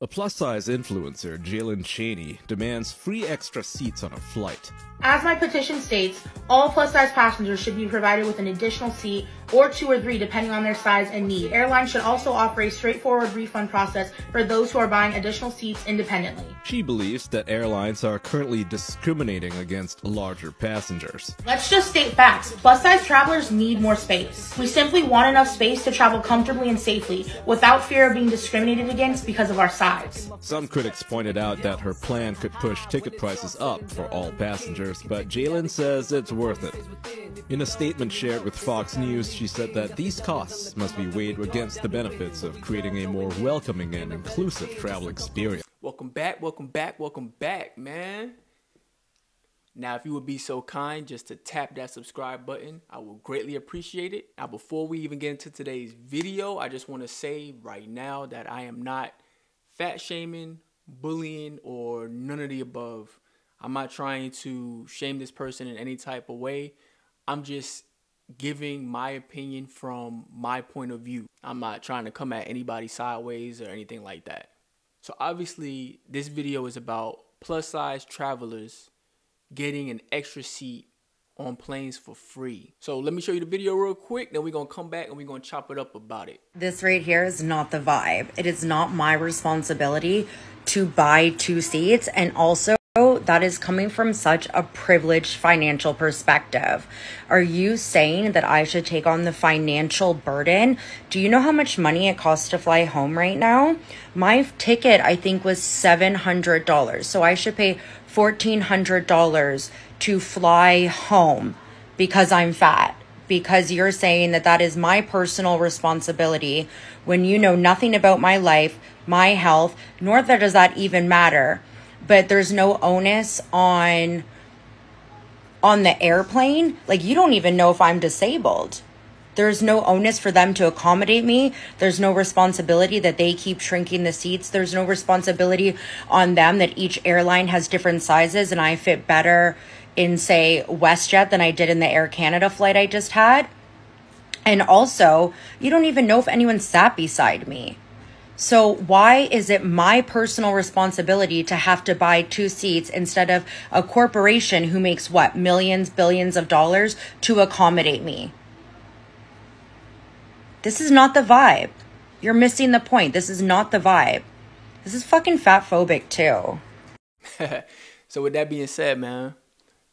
A plus-size influencer, Jalen Cheney, demands free extra seats on a flight. As my petition states, all plus-size passengers should be provided with an additional seat or 2 or 3 depending on their size and need. Airlines should also offer a straightforward refund process for those who are buying additional seats independently. She believes that airlines are currently discriminating against larger passengers. Let's just state facts. Plus-size travelers need more space. We simply want enough space to travel comfortably and safely without fear of being discriminated against because of our size. Some critics pointed out that her plan could push ticket prices up for all passengers, but Jalen says it's worth it. In a statement shared with Fox News, she said that these costs must be weighed against the benefits of creating a more welcoming and inclusive travel experience. Welcome back, man. Now, if you would be so kind just to tap that subscribe button, I will greatly appreciate it. Now, before we even get into today's video, I just want to say right now that I am not fat shaming, bullying, or none of the above. I'm not trying to shame this person in any type of way. I'm just giving my opinion from my point of view. I'm not trying to come at anybody sideways or anything like that. So obviously, this video is about plus-size travelers getting an extra seat on planes for free. So let me show you the video real quick, then we're gonna come back and we're gonna chop it up about it. This right here is not the vibe. It is not my responsibility to buy 2 seats, and also that is coming from such a privileged financial perspective. Are you saying that I should take on the financial burden? Do you know how much money it costs to fly home right now? My ticket, I think, was $700. So I should pay $1,400 to fly home because I'm fat. Because you're saying that that is my personal responsibility when you know nothing about my life, my health, nor does that even matter. But there's no onus on the airplane. Like, you don't even know if I'm disabled. There's no onus for them to accommodate me. There's no responsibility that they keep shrinking the seats. There's no responsibility on them that each airline has different sizes and I fit better in, say, WestJet than I did in the Air Canada flight I just had. And also, you don't even know if anyone sat beside me. So why is it my personal responsibility to have to buy 2 seats instead of a corporation who makes what, millions, billions of dollars to accommodate me? This is not the vibe. You're missing the point. This is not the vibe. This is fucking fat phobic too. So with that being said, man,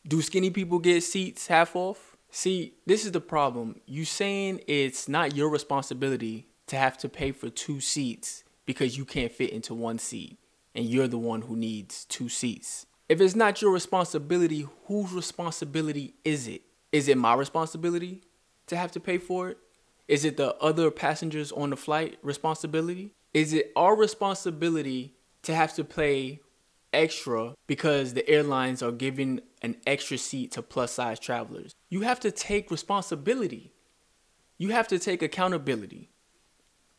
do skinny people get seats half off? See, this is the problem. You saying it's not your responsibility to have to pay for 2 seats because you can't fit into 1 seat and you're the one who needs 2 seats. If it's not your responsibility, whose responsibility is it? Is it my responsibility to have to pay for it? Is it the other passengers on the flight responsibility? Is it our responsibility to have to pay extra because the airlines are giving an extra seat to plus-size travelers? You have to take responsibility. You have to take accountability.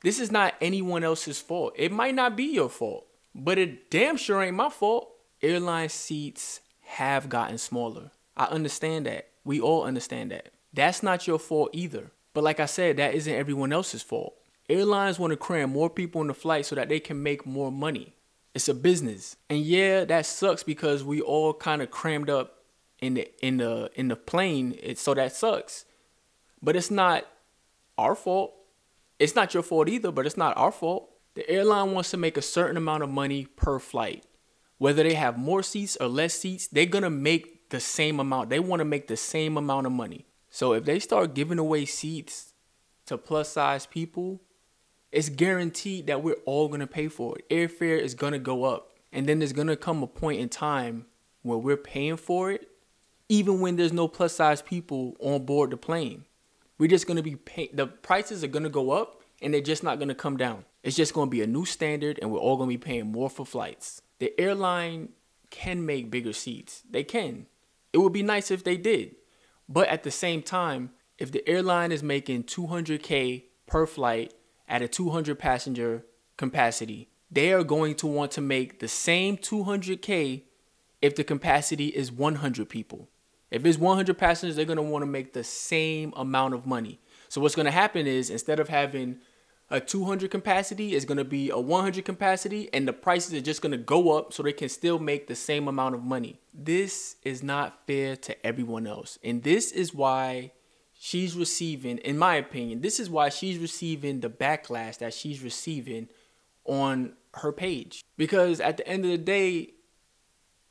This is not anyone else's fault. It might not be your fault, but it damn sure ain't my fault. Airline seats have gotten smaller. I understand that. We all understand that. That's not your fault either. But like I said, that isn't everyone else's fault. Airlines want to cram more people in the flight so that they can make more money. It's a business. And yeah, that sucks because we all kind of crammed up in the plane. So that sucks. But it's not our fault. It's not your fault either, but it's not our fault. The airline wants to make a certain amount of money per flight. Whether they have more seats or less seats, they're going to make the same amount. They want to make the same amount of money. So if they start giving away seats to plus-size people, it's guaranteed that we're all going to pay for it. Airfare is going to go up. And then there's going to come a point in time where we're paying for it, even when there's no plus-size people on board the plane. We're just going to be paying. The prices are going to go up and they're just not going to come down. It's just going to be a new standard and we're all going to be paying more for flights. The airline can make bigger seats. They can. It would be nice if they did. But at the same time, if the airline is making $200K per flight at a 200 passenger capacity, they are going to want to make the same $200K if the capacity is 100 people. If it's 100 passengers, they're going to want to make the same amount of money. So what's going to happen is instead of having a 200 capacity is going to be a 100 capacity, and the prices are just going to go up so they can still make the same amount of money. This is not fair to everyone else. And this is why she's receiving, in my opinion, this is why she's receiving the backlash that she's receiving on her page. Because at the end of the day,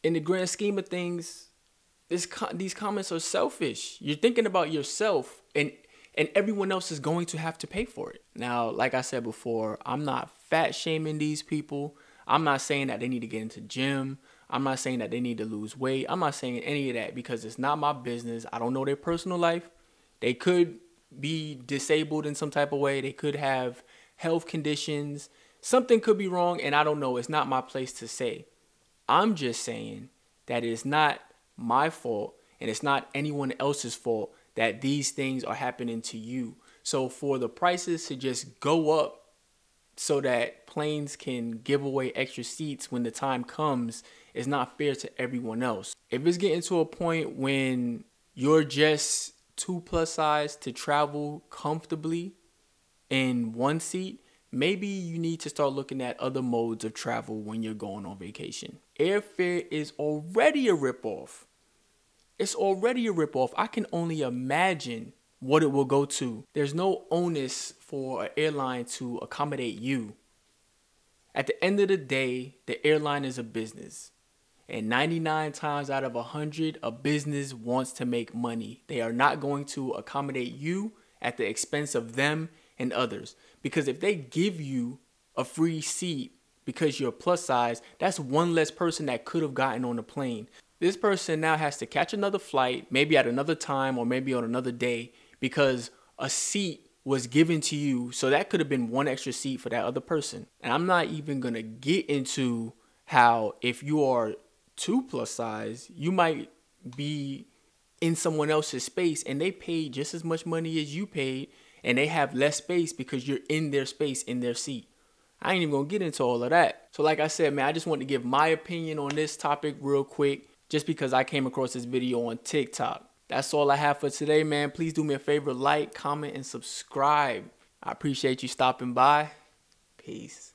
in the grand scheme of things, these comments are selfish. You're thinking about yourself, and everyone else is going to have to pay for it. Now, like I said before, I'm not fat shaming these people. I'm not saying that they need to get into gym. I'm not saying that they need to lose weight. I'm not saying any of that because it's not my business. I don't know their personal life. They could be disabled in some type of way. They could have health conditions. Something could be wrong, and I don't know. It's not my place to say. I'm just saying that it's not my fault, and it's not anyone else's fault that these things are happening to you. So for the prices to just go up so that planes can give away extra seats when the time comes is not fair to everyone else. If it's getting to a point when you're just too plus size to travel comfortably in one seat, maybe you need to start looking at other modes of travel when you're going on vacation. Airfare is already a ripoff. It's already a ripoff. I can only imagine what it will go to. There's no onus for an airline to accommodate you. At the end of the day, the airline is a business. And 99 times out of 100, a business wants to make money. They are not going to accommodate you at the expense of them and others. Because if they give you a free seat because you're plus size, that's one less person that could have gotten on the plane. This person now has to catch another flight, maybe at another time or maybe on another day, because a seat was given to you. So that could have been one extra seat for that other person. And I'm not even going to get into how if you are too plus size, you might be in someone else's space and they paid just as much money as you paid and they have less space because you're in their space, in their seat. I ain't even going to get into all of that. So like I said, man, I just want to give my opinion on this topic real quick, just because I came across this video on TikTok. That's all I have for today, man. Please do me a favor, like, comment, and subscribe. I appreciate you stopping by. Peace.